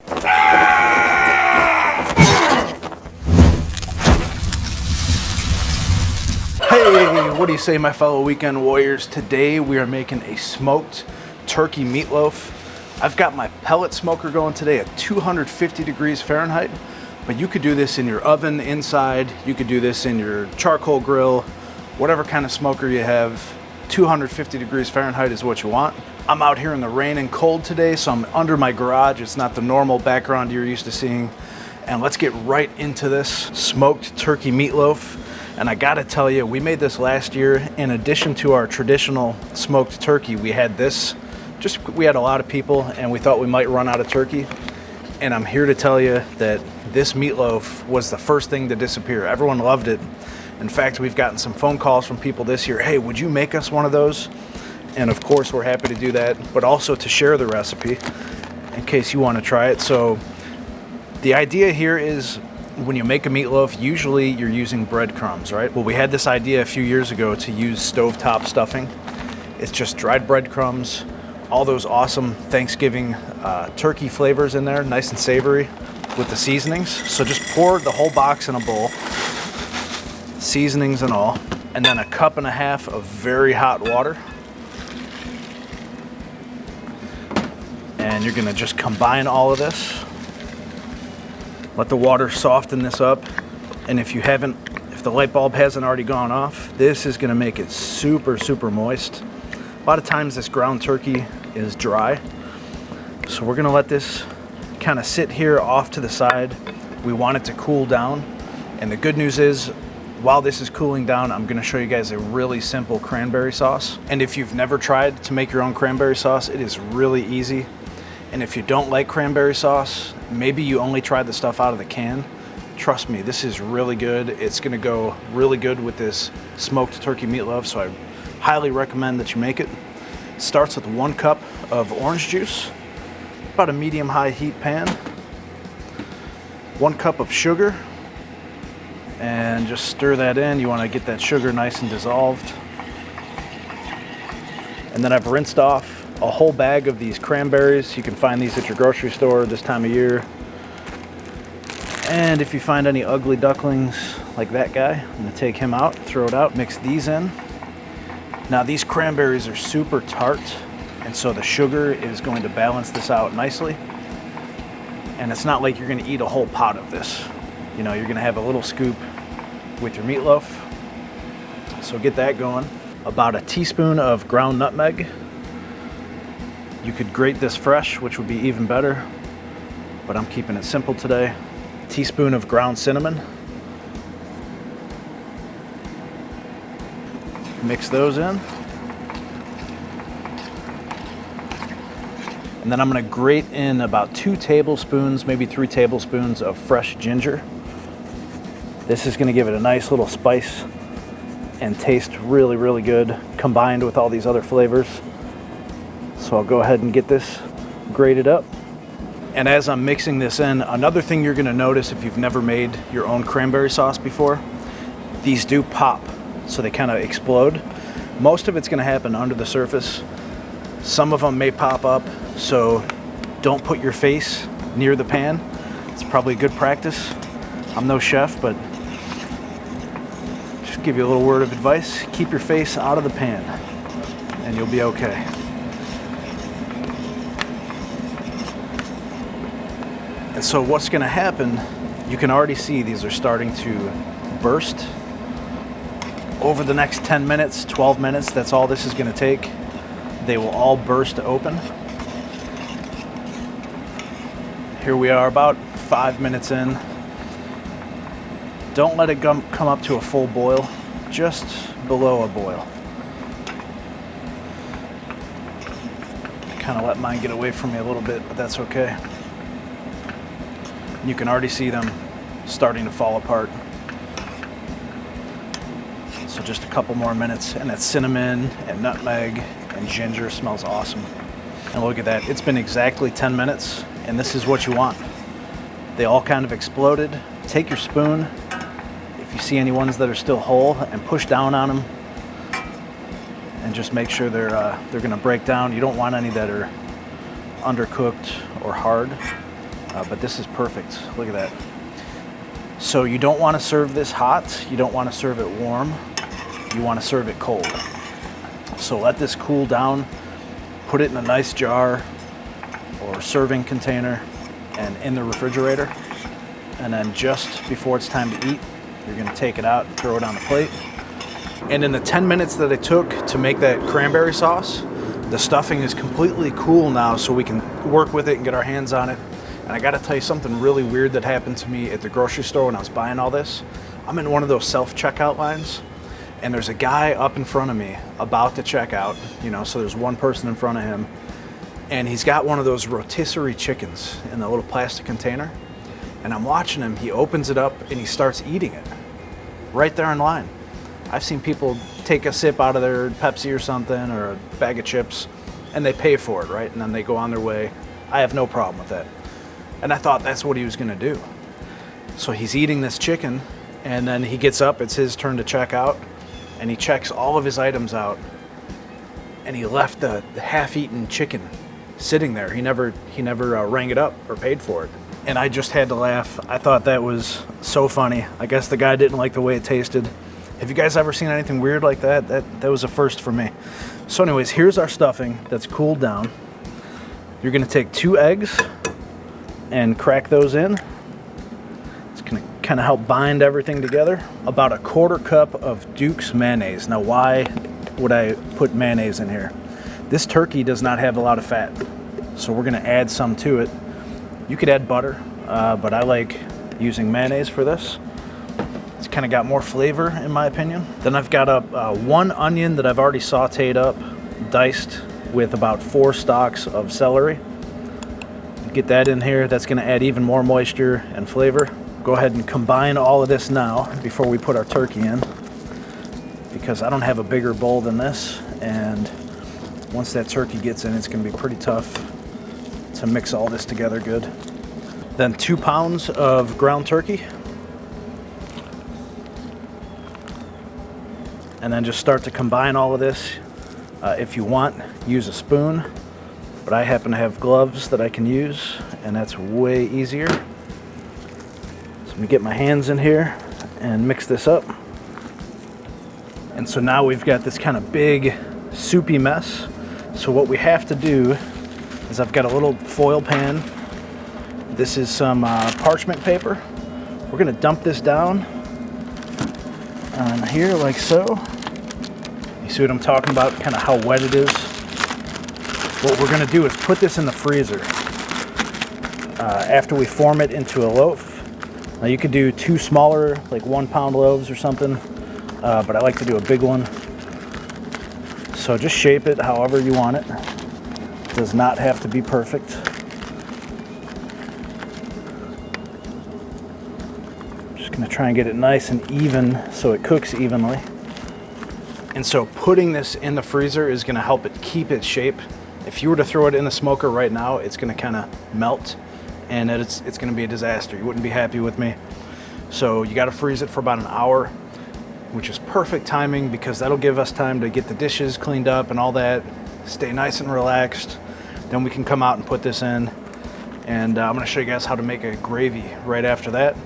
Hey, what do you say, my fellow weekend warriors? Today we are making a smoked turkey meatloaf. I've got my pellet smoker going today at 250 degrees Fahrenheit, but you could do this in your oven inside, you could do this in your charcoal grill, whatever kind of smoker you have. 250 degrees Fahrenheit is what you want. I'm out here in the rain and cold today, so I'm under my garage. It's not the normal background you're used to seeing. And let's get right into this smoked turkey meatloaf. And I gotta tell you, we made this last year. In addition to our traditional smoked turkey, we had this. We had a lot of people and we thought we might run out of turkey. And I'm here to tell you that this meatloaf was the first thing to disappear. Everyone loved it. In fact, we've gotten some phone calls from people this year. Hey, would you make us one of those? And of course, we're happy to do that, but also to share the recipe in case you want to try it. So the idea here is, when you make a meatloaf, usually you're using breadcrumbs, right? Well, we had this idea a few years ago to use StoveTop Stuffing. It's just dried breadcrumbs, all those awesome Thanksgiving turkey flavors in there, nice and savory with the seasonings. So just pour the whole box in a bowl, seasonings and all, and then 1.5 cups of very hot water. And you're gonna just combine all of this. Let the water soften this up, and if the light bulb hasn't already gone off, this is gonna make it super, super moist. A lot of times this ground turkey is dry, so we're gonna let this kind of sit here off to the side. We want it to cool down, and the good news is, while this is cooling down, I'm gonna show you guys a really simple cranberry sauce. And if you've never tried to make your own cranberry sauce, it is really easy. And if you don't like cranberry sauce, maybe you only tried the stuff out of the can, trust me, this is really good. It's gonna go really good with this smoked turkey meatloaf, so I highly recommend that you make it. It starts with 1 cup of orange juice, about a medium-high heat pan, 1 cup of sugar, and just stir that in. You wanna get that sugar nice and dissolved. And then I've rinsed off a whole bag of these cranberries. You can find these at your grocery store this time of year. And if you find any ugly ducklings like that guy, I'm gonna take him out, throw it out, mix these in. Now these cranberries are super tart, and so the sugar is going to balance this out nicely. And it's not like you're gonna eat a whole pot of this. You know, you're gonna have a little scoop with your meatloaf. So get that going. About a teaspoon of ground nutmeg. You could grate this fresh, which would be even better, but I'm keeping it simple today. A teaspoon of ground cinnamon. Mix those in. And then I'm gonna grate in about 2 tablespoons, maybe 3 tablespoons of fresh ginger. This is gonna give it a nice little spice and taste really, really good, combined with all these other flavors. So I'll go ahead and get this grated up. And as I'm mixing this in, another thing you're gonna notice if you've never made your own cranberry sauce before, these do pop, so they kind of explode. Most of it's gonna happen under the surface. Some of them may pop up, so don't put your face near the pan. It's probably good practice. I'm no chef, but just give you a little word of advice. Keep your face out of the pan and you'll be okay. And so what's gonna happen, you can already see these are starting to burst. Over the next 10 minutes, 12 minutes, that's all this is gonna take. They will all burst open. Here we are about 5 minutes in. Don't let it come up to a full boil, just below a boil. Kind of let mine get away from me a little bit, but that's okay. You can already see them starting to fall apart. So just a couple more minutes, and that cinnamon and nutmeg and ginger smells awesome. And look at that, it's been exactly 10 minutes, and this is what you want. They all kind of exploded. Take your spoon, if you see any ones that are still whole, and push down on them, and just make sure they're gonna break down. You don't want any that are undercooked or hard. but this is perfect. Look at that. So you don't want to serve this hot. You don't want to serve it warm. You want to serve it cold. So let this cool down. Put it in a nice jar or serving container and in the refrigerator. And then just before it's time to eat, you're going to take it out and throw it on the plate. And in the 10 minutes that it took to make that cranberry sauce, the stuffing is completely cool now, so we can work with it and get our hands on it. And I gotta tell you something really weird that happened to me at the grocery store when I was buying all this. I'm in one of those self-checkout lines, and there's a guy up in front of me about to check out, you know, so there's one person in front of him, and he's got one of those rotisserie chickens in the little plastic container. And I'm watching him, he opens it up and he starts eating it right there in line. I've seen people take a sip out of their Pepsi or something, or a bag of chips, and they pay for it, right? And then they go on their way. I have no problem with that. And I thought that's what he was gonna do. So he's eating this chicken, and then he gets up, it's his turn to check out, and he checks all of his items out, and he left the half-eaten chicken sitting there. He never rang it up or paid for it. And I just had to laugh. I thought that was so funny. I guess the guy didn't like the way it tasted. Have you guys ever seen anything weird like that? That was a first for me. So anyways, here's our stuffing that's cooled down. You're gonna take 2 eggs and crack those in. It's gonna kind of help bind everything together. About 1/4 cup of Dukes Mayonnaise. Now why would I put mayonnaise in here? This turkey does not have a lot of fat, so we're gonna add some to it. You could add butter, but I like using mayonnaise for this. It's kind of got more flavor in my opinion. Then I've got a 1 onion that I've already sauteed up, diced with about 4 stalks of celery. Get that in here. That's going to add even more moisture and flavor. Go ahead and combine all of this now before we put our turkey in, because I don't have a bigger bowl than this, and once that turkey gets in, it's going to be pretty tough to mix all this together good. Then 2 pounds of ground turkey, and then just start to combine all of this. If you want, use a spoon, but I happen to have gloves that I can use, and that's way easier. So I'm gonna get my hands in here and mix this up. And so now we've got this kind of big soupy mess. So what we have to do is, I've got a little foil pan. This is some parchment paper. We're gonna dump this down on here like so. You see what I'm talking about, kind of how wet it is? What we're gonna do is put this in the freezer after we form it into a loaf. Now you could do 2 smaller, like 1 pound loaves or something, but I like to do a big one. So just shape it however you want it. It does not have to be perfect. Just gonna try and get it nice and even so it cooks evenly. And so putting this in the freezer is gonna help it keep its shape. If you were to throw it in the smoker right now, it's gonna kind of melt, and it's gonna be a disaster. You wouldn't be happy with me. So you gotta freeze it for about an hour, which is perfect timing, because that'll give us time to get the dishes cleaned up and all that, stay nice and relaxed. Then we can come out and put this in, and I'm gonna show you guys how to make a gravy right after that.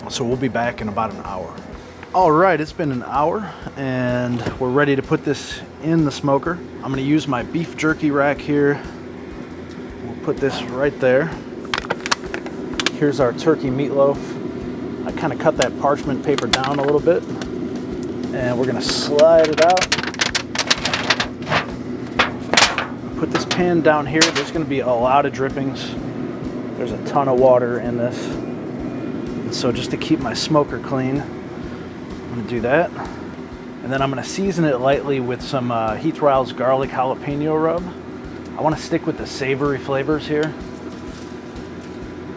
So we'll be back in about an hour. All right, it's been an hour, and we're ready to put this in the smoker. I'm gonna use my beef jerky rack here. We'll put this right there. Here's our turkey meatloaf. I kind of cut that parchment paper down a little bit, and we're gonna slide it out. Put this pan down here. There's gonna be a lot of drippings. There's a ton of water in this. And so just to keep my smoker clean, I'm gonna do that. And then I'm gonna season it lightly with some Heath Riles garlic jalapeno rub. I wanna stick with the savory flavors here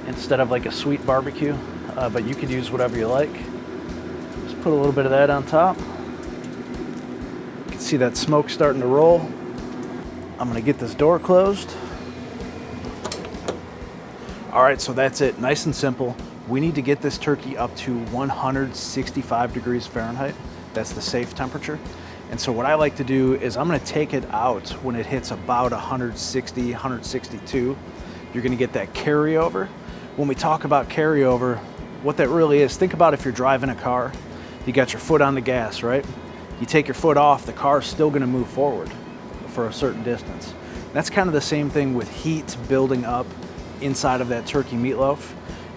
instead of like a sweet barbecue, but you could use whatever you like. Just put a little bit of that on top. You can see that smoke starting to roll. I'm gonna get this door closed. All right, so that's it, nice and simple. We need to get this turkey up to 165 degrees Fahrenheit. That's the safe temperature. And so what I like to do is I'm gonna take it out when it hits about 160, 162, You're gonna get that carryover. When we talk about carryover, what that really is, think about if you're driving a car, you got your foot on the gas, right? You take your foot off, the car's still gonna move forward for a certain distance. That's kind of the same thing with heat building up inside of that turkey meatloaf.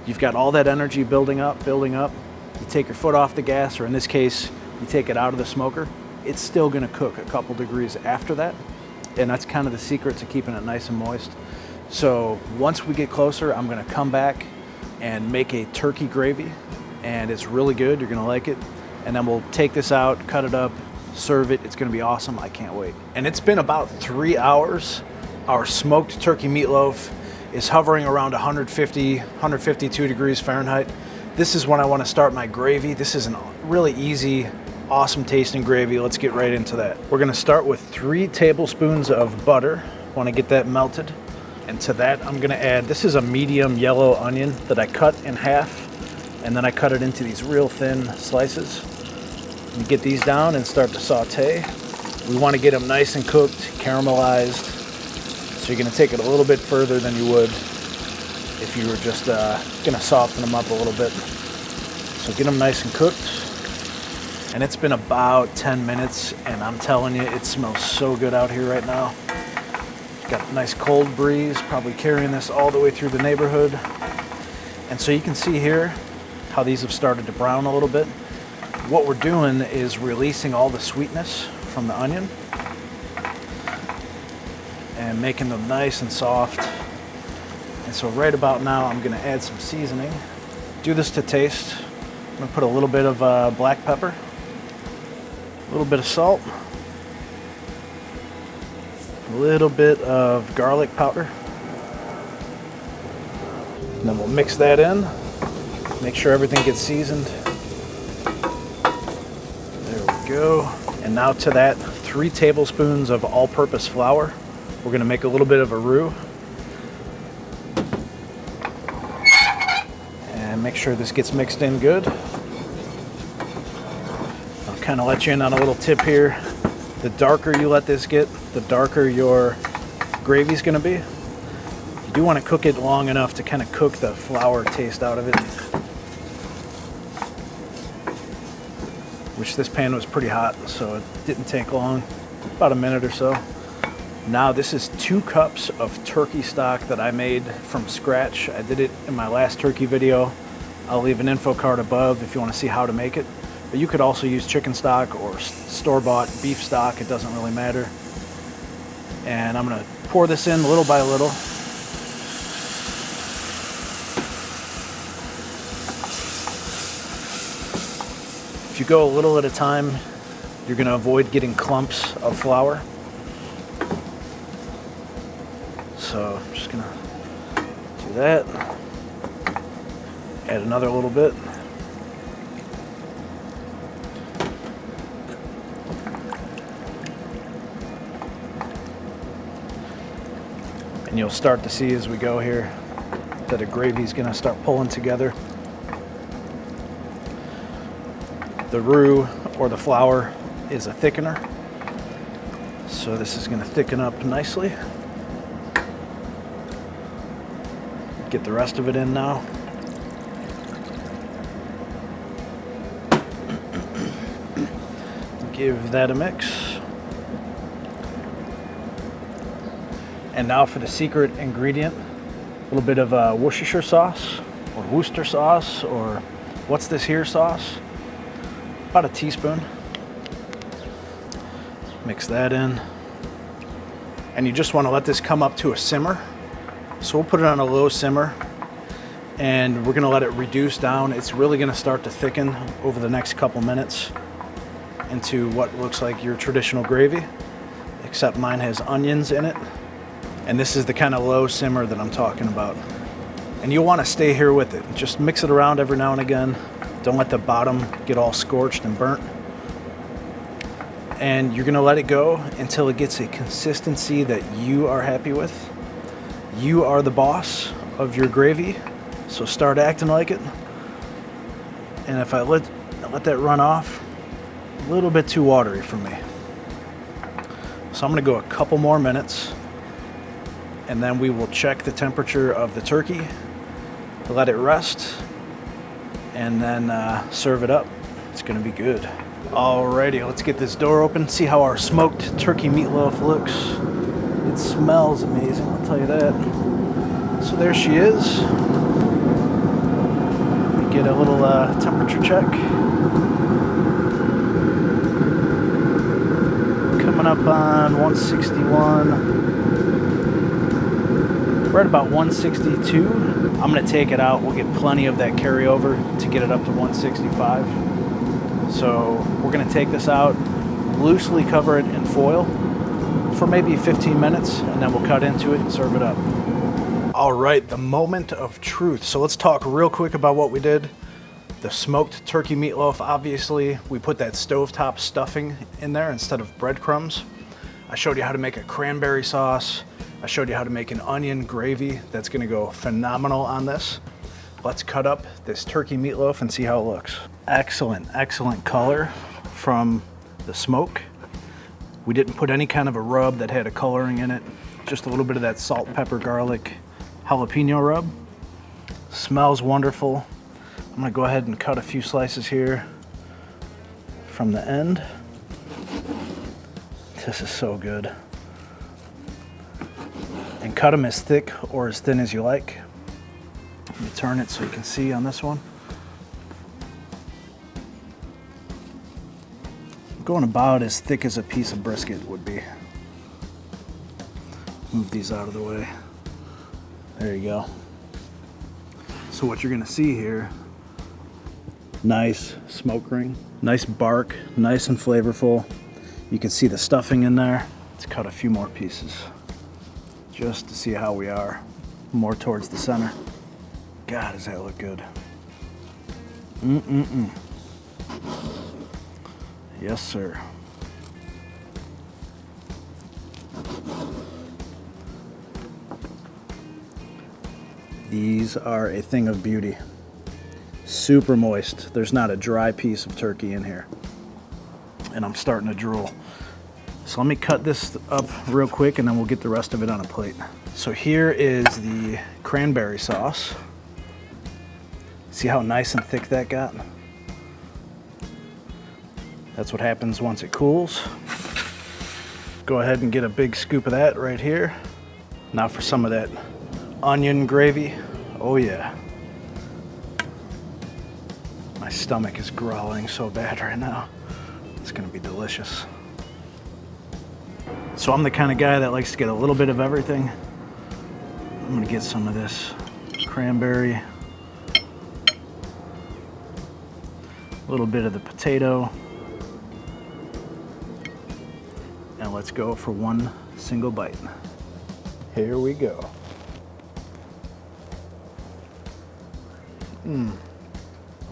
You've got all that energy building up. You take your foot off the gas, or in this case, you take it out of the smoker. It's still gonna cook a couple degrees after that. And that's kind of the secret to keeping it nice and moist. So once we get closer, I'm gonna come back and make a turkey gravy, and it's really good. You're gonna like it. And then we'll take this out, cut it up, serve it. It's gonna be awesome. I can't wait. And it's been about 3 hours. Our smoked turkey meatloaf is hovering around 152 degrees Fahrenheit. This is when I want to start my gravy. This is a really easy, awesome tasting gravy. Let's get right into that. We're gonna start with 3 tablespoons of butter. Want to get that melted. And to that, I'm gonna add, this is a medium yellow onion that I cut in half, and then I cut it into these real thin slices. You get these down and start to saute. We want to get them nice and cooked, caramelized. So you're gonna take it a little bit further than you would if you were just gonna soften them up a little bit. So get them nice and cooked. And it's been about 10 minutes, and I'm telling you, it smells so good out here right now. Got a nice cold breeze, probably carrying this all the way through the neighborhood. And so you can see here how these have started to brown a little bit. What we're doing is releasing all the sweetness from the onion and making them nice and soft. And so right about now, I'm gonna add some seasoning. Do this to taste. I'm gonna put a little bit of black pepper, a little bit of salt, a little bit of garlic powder. And then we'll mix that in. Make sure everything gets seasoned. There we go. And now to that, 3 tablespoons of all-purpose flour. We're gonna make a little bit of a roux. And make sure this gets mixed in good. I'll kind of let you in on a little tip here. The darker you let this get, the darker your gravy's gonna be. You do want to cook it long enough to kind of cook the flour taste out of it. Which this pan was pretty hot, so it didn't take long, about a minute or so. Now this is 2 cups of turkey stock that I made from scratch. I did it in my last turkey video. I'll leave an info card above if you want to see how to make it. But you could also use chicken stock or store-bought beef stock. It doesn't really matter. And I'm gonna pour this in little by little. If you go a little at a time, you're gonna avoid getting clumps of flour. So I'm just gonna do that. Add another little bit. And you'll start to see as we go here that the gravy's gonna start pulling together. The roux or the flour is a thickener. So this is gonna thicken up nicely. Get the rest of it in now. Give that a mix. And now for the secret ingredient, a little bit of Worcestershire sauce, or Worcester sauce, or what's this here sauce? About a teaspoon. Mix that in. And you just want to let this come up to a simmer. So we'll put it on a low simmer, and we're going to let it reduce down. It's really going to start to thicken over the next couple minutes into what looks like your traditional gravy, except mine has onions in it. And this is the kind of low simmer that I'm talking about. And you'll want to stay here with it. Just mix it around every now and again. Don't let the bottom get all scorched and burnt. And you're gonna let it go until it gets a consistency that you are happy with. You are the boss of your gravy, so start acting like it. And if I let that run off, a little bit too watery for me. So I'm gonna go a couple more minutes, And then we will check the temperature of the turkey, let it rest, and then serve it up. It's gonna be good. Alrighty, let's get this door open, see how our smoked turkey meatloaf looks. It smells amazing, I'll tell you that. So there she is. We get a little temperature check. Coming up on 161. We're at about 162. I'm gonna take it out. We'll get plenty of that carryover to get it up to 165. So we're gonna take this out, loosely cover it in foil for maybe 15 minutes, and then we'll cut into it and serve it up. All right, the moment of truth. So let's talk real quick about what we did. The smoked turkey meatloaf, obviously, we put that stovetop stuffing in there instead of breadcrumbs. I showed you how to make a cranberry sauce. I showed you how to make an onion gravy that's gonna go phenomenal on this. Let's cut up this turkey meatloaf and see how it looks. Excellent, excellent color from the smoke. We didn't put any kind of a rub that had a coloring in it. Just a little bit of that salt, pepper, garlic, jalapeno rub. Smells wonderful. I'm gonna go ahead and cut a few slices here from the end. This is so good. And cut them as thick or as thin as you like. Let me turn it so you can see on this one. I'm going about as thick as a piece of brisket would be. Move these out of the way. There you go. So what you're gonna see here, nice smoke ring, nice bark, nice and flavorful. You can see the stuffing in there. Let's cut a few more pieces just to see how we are, more towards the center. God, does that look good. Yes, sir. These are a thing of beauty. Super moist. There's not a dry piece of turkey in here. And I'm starting to drool. So let me cut this up real quick and then we'll get the rest of it on a plate. So here is the cranberry sauce. See how nice and thick that got? That's what happens once it cools. Go ahead and get a big scoop of that right here. Now for some of that onion gravy. Oh yeah. My stomach is growling so bad right now. It's gonna be delicious. So I'm the kind of guy that likes to get a little bit of everything. I'm gonna get some of this cranberry, a little bit of the potato, and let's go for one single bite. Here we go.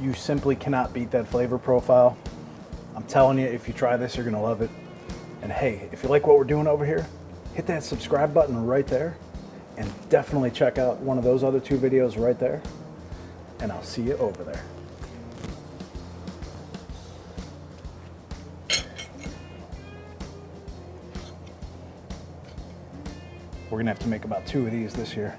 You simply cannot beat that flavor profile. I'm telling you, if you try this, you're gonna love it. And hey, if you like what we're doing over here, hit that subscribe button right there, and definitely check out one of those other two videos right there, and I'll see you over there. We're gonna have to make about 2 of these this year.